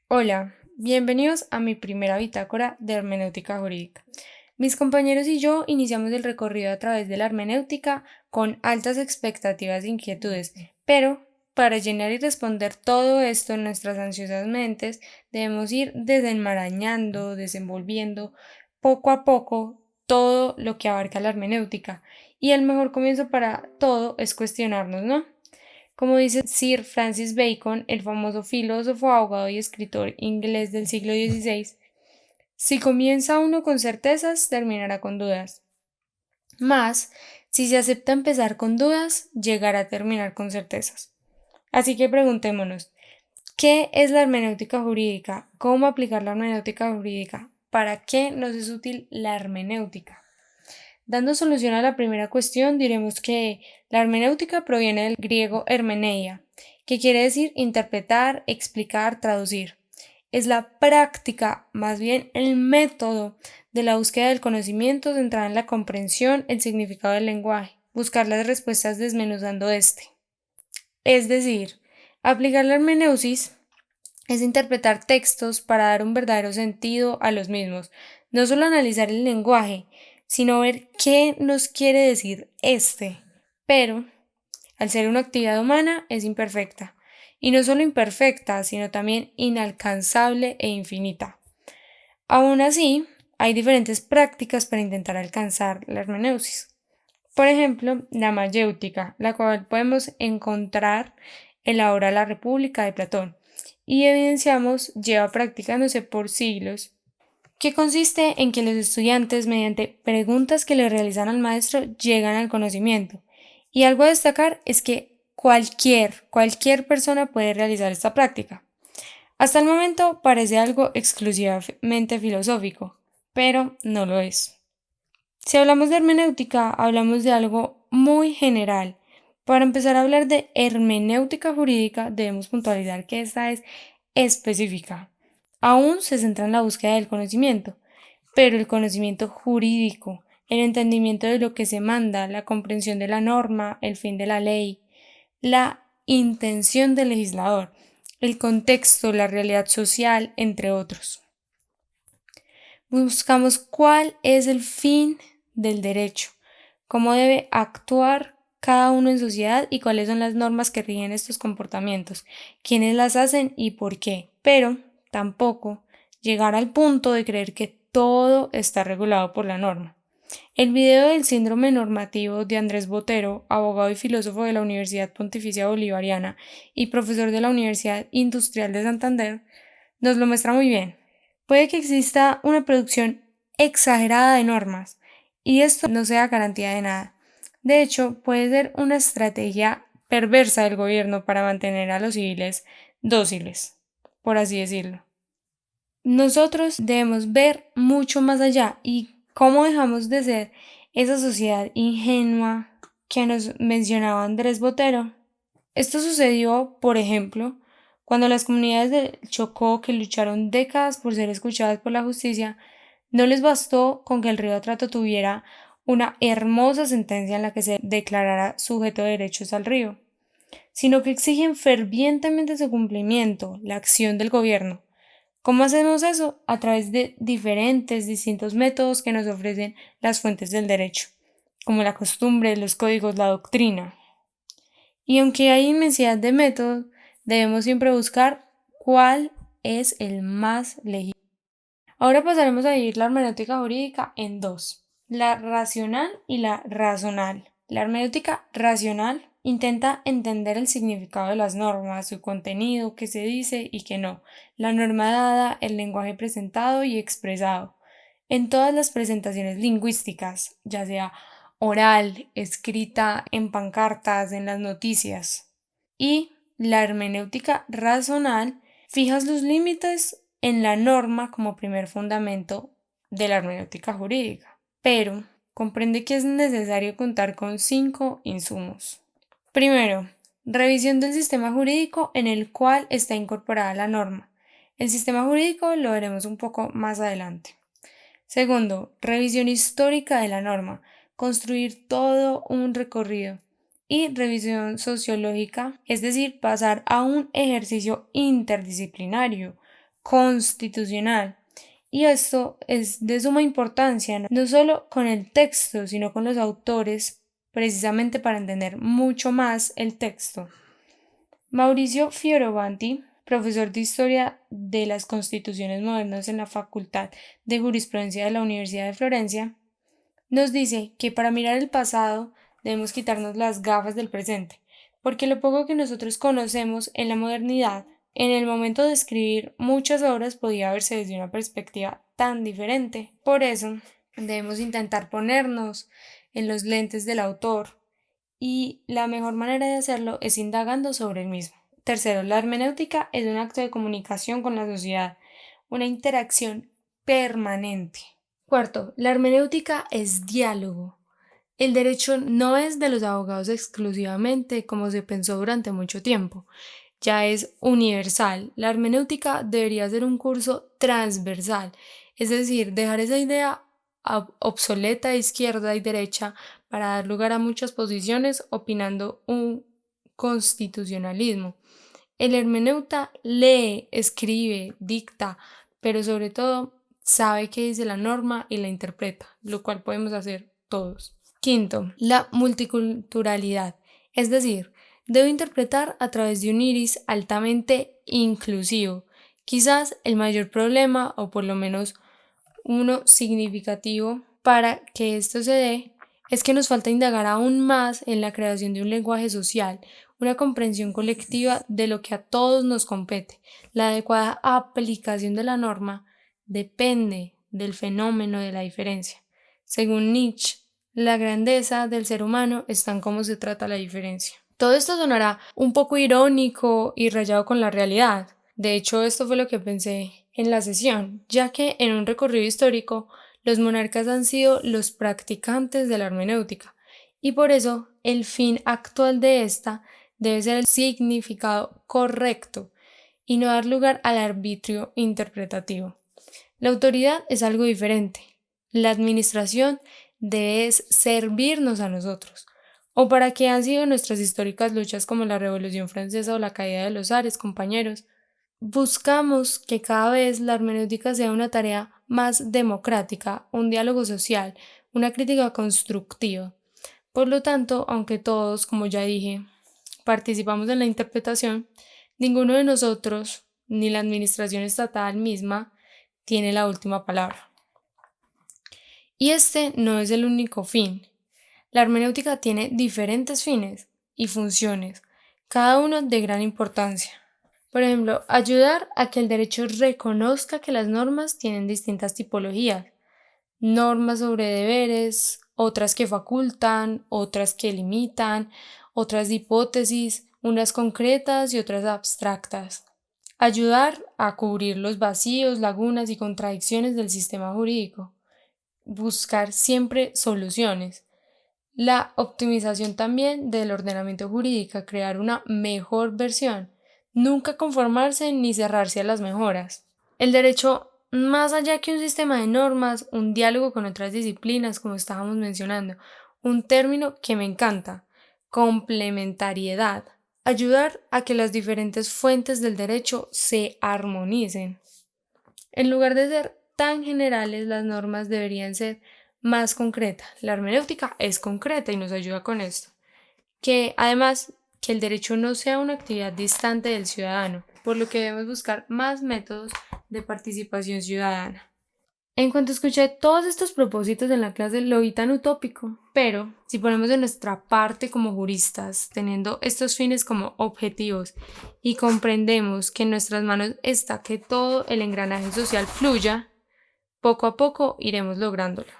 Hola, bienvenidos a mi primera bitácora de hermenéutica jurídica. Mis compañeros y yo iniciamos el recorrido a través de la hermenéutica con altas expectativas e inquietudes, pero para llenar y responder todo esto en nuestras ansiosas mentes, debemos ir desenmarañando, desenvolviendo poco a poco todo lo que abarca la hermenéutica. Y el mejor comienzo para todo es cuestionarnos, ¿no? Como dice Sir Francis Bacon, el famoso filósofo, abogado y escritor inglés del siglo XVI, si comienza uno con certezas, terminará con dudas. Más, si se acepta empezar con dudas, llegará a terminar con certezas. Así que preguntémonos, ¿qué es la hermenéutica jurídica? ¿Cómo aplicar la hermenéutica jurídica? ¿Para qué nos es útil la hermenéutica? Dando solución a la primera cuestión, diremos que la hermenéutica proviene del griego hermeneia, que quiere decir interpretar, explicar, traducir. Es la práctica, más bien el método de la búsqueda del conocimiento centrada en la comprensión, el significado del lenguaje, buscar las respuestas desmenuzando este. Es decir, aplicar la hermeneusis es interpretar textos para dar un verdadero sentido a los mismos, no solo analizar el lenguaje, sino ver qué nos quiere decir este. Pero, al ser una actividad humana, es imperfecta. Y no solo imperfecta, sino también inalcanzable e infinita. Aún así, hay diferentes prácticas para intentar alcanzar la hermeneusis. Por ejemplo, la mayéutica, la cual podemos encontrar en la obra La República de Platón, y evidenciamos lleva practicándose por siglos, que consiste en que los estudiantes, mediante preguntas que le realizan al maestro, llegan al conocimiento. Y algo a destacar es que cualquier persona puede realizar esta práctica. Hasta el momento parece algo exclusivamente filosófico, pero no lo es. Si hablamos de hermenéutica, hablamos de algo muy general. Para empezar a hablar de hermenéutica jurídica, debemos puntualizar que esta es específica. Aún se centra en la búsqueda del conocimiento, pero el conocimiento jurídico, el entendimiento de lo que se manda, la comprensión de la norma, el fin de la ley, la intención del legislador, el contexto, la realidad social, entre otros. Buscamos cuál es el fin del derecho, cómo debe actuar cada uno en sociedad y cuáles son las normas que rigen estos comportamientos, quiénes las hacen y por qué. Pero tampoco llegar al punto de creer que todo está regulado por la norma. El video del síndrome normativo de Andrés Botero, abogado y filósofo de la Universidad Pontificia Bolivariana y profesor de la Universidad Industrial de Santander, nos lo muestra muy bien. Puede que exista una producción exagerada de normas y esto no sea garantía de nada. De hecho, puede ser una estrategia perversa del gobierno para mantener a los civiles dóciles, por así decirlo. Nosotros debemos ver mucho más allá y cómo dejamos de ser esa sociedad ingenua que nos mencionaba Andrés Botero. Esto sucedió, por ejemplo, cuando las comunidades del Chocó, que lucharon décadas por ser escuchadas por la justicia, no les bastó con que el Río Atrato tuviera una hermosa sentencia en la que se declarara sujeto de derechos al río, sino que exigen fervientemente su cumplimiento, la acción del gobierno. ¿Cómo hacemos eso? A través de distintos métodos que nos ofrecen las fuentes del derecho, como la costumbre, los códigos, la doctrina. Y aunque hay inmensidad de métodos, debemos siempre buscar cuál es el más legítimo. Ahora pasaremos a dividir la hermenéutica jurídica en dos, la racional y la razonal. La hermenéutica racional intenta entender el significado de las normas, su contenido, qué se dice y qué no, la norma dada, el lenguaje presentado y expresado, en todas las presentaciones lingüísticas, ya sea oral, escrita, en pancartas, en las noticias. Y la hermenéutica razonal fija los límites en la norma como primer fundamento de la hermenéutica jurídica, pero comprende que es necesario contar con 5 insumos. Primero, revisión del sistema jurídico en el cual está incorporada la norma. El sistema jurídico lo veremos un poco más adelante. Segundo, revisión histórica de la norma, construir todo un recorrido. Y revisión sociológica, es decir, pasar a un ejercicio interdisciplinario, constitucional. Y esto es de suma importancia, no solo con el texto, sino con los autores, precisamente para entender mucho más el texto. Mauricio Fioravanti, profesor de Historia de las Constituciones Modernas en la Facultad de Jurisprudencia de la Universidad de Florencia, nos dice que para mirar el pasado debemos quitarnos las gafas del presente, porque lo poco que nosotros conocemos en la modernidad, en el momento de escribir muchas obras podía verse desde una perspectiva tan diferente. Por eso debemos intentar ponernos en los lentes del autor, y la mejor manera de hacerlo es indagando sobre el mismo. Tercero, la hermenéutica es un acto de comunicación con la sociedad, una interacción permanente. Cuarto, la hermenéutica es diálogo. El derecho no es de los abogados exclusivamente, como se pensó durante mucho tiempo. Ya es universal. La hermenéutica debería ser un curso transversal, es decir, dejar esa idea obsoleta de izquierda y derecha para dar lugar a muchas posiciones opinando un constitucionalismo. El hermeneuta lee, escribe, dicta, pero sobre todo sabe qué dice la norma y la interpreta, lo cual podemos hacer todos. Quinto, la multiculturalidad, es decir, debo interpretar a través de un iris altamente inclusivo. Quizás el mayor problema, o por lo menos uno significativo para que esto se dé, es que nos falta indagar aún más en la creación de un lenguaje social, una comprensión colectiva de lo que a todos nos compete. La adecuada aplicación de la norma depende del fenómeno de la diferencia. Según Nietzsche, la grandeza del ser humano está en cómo se trata la diferencia. Todo esto sonará un poco irónico y rayado con la realidad. De hecho, esto fue lo que pensé en la sesión, ya que en un recorrido histórico los monarcas han sido los practicantes de la hermenéutica, y por eso el fin actual de esta debe ser el significado correcto y no dar lugar al arbitrio interpretativo. La autoridad es algo diferente. La administración debe servirnos a nosotros. ¿O para qué han sido nuestras históricas luchas como la Revolución Francesa o la caída de los zares, compañeros? Buscamos que cada vez la hermenéutica sea una tarea más democrática, un diálogo social, una crítica constructiva. Por lo tanto, aunque todos, como ya dije, participamos en la interpretación, ninguno de nosotros, ni la administración estatal misma, tiene la última palabra. Y este no es el único fin. La hermenéutica tiene diferentes fines y funciones, cada uno de gran importancia. Por ejemplo, ayudar a que el derecho reconozca que las normas tienen distintas tipologías, normas sobre deberes, otras que facultan, otras que limitan, otras de hipótesis, unas concretas y otras abstractas. Ayudar a cubrir los vacíos, lagunas y contradicciones del sistema jurídico. Buscar siempre soluciones. La optimización también del ordenamiento jurídico, crear una mejor versión. Nunca conformarse ni cerrarse a las mejoras. El derecho, más allá que un sistema de normas, un diálogo con otras disciplinas, como estábamos mencionando, un término que me encanta, complementariedad, ayudar a que las diferentes fuentes del derecho se armonicen. En lugar de ser tan generales, las normas deberían ser más concretas. La hermenéutica es concreta y nos ayuda con esto. Que además, que el derecho no sea una actividad distante del ciudadano, por lo que debemos buscar más métodos de participación ciudadana. En cuanto escuché todos estos propósitos en la clase, lo vi tan utópico, pero si ponemos de nuestra parte como juristas, teniendo estos fines como objetivos y comprendemos que en nuestras manos está que todo el engranaje social fluya, poco a poco iremos lográndolo.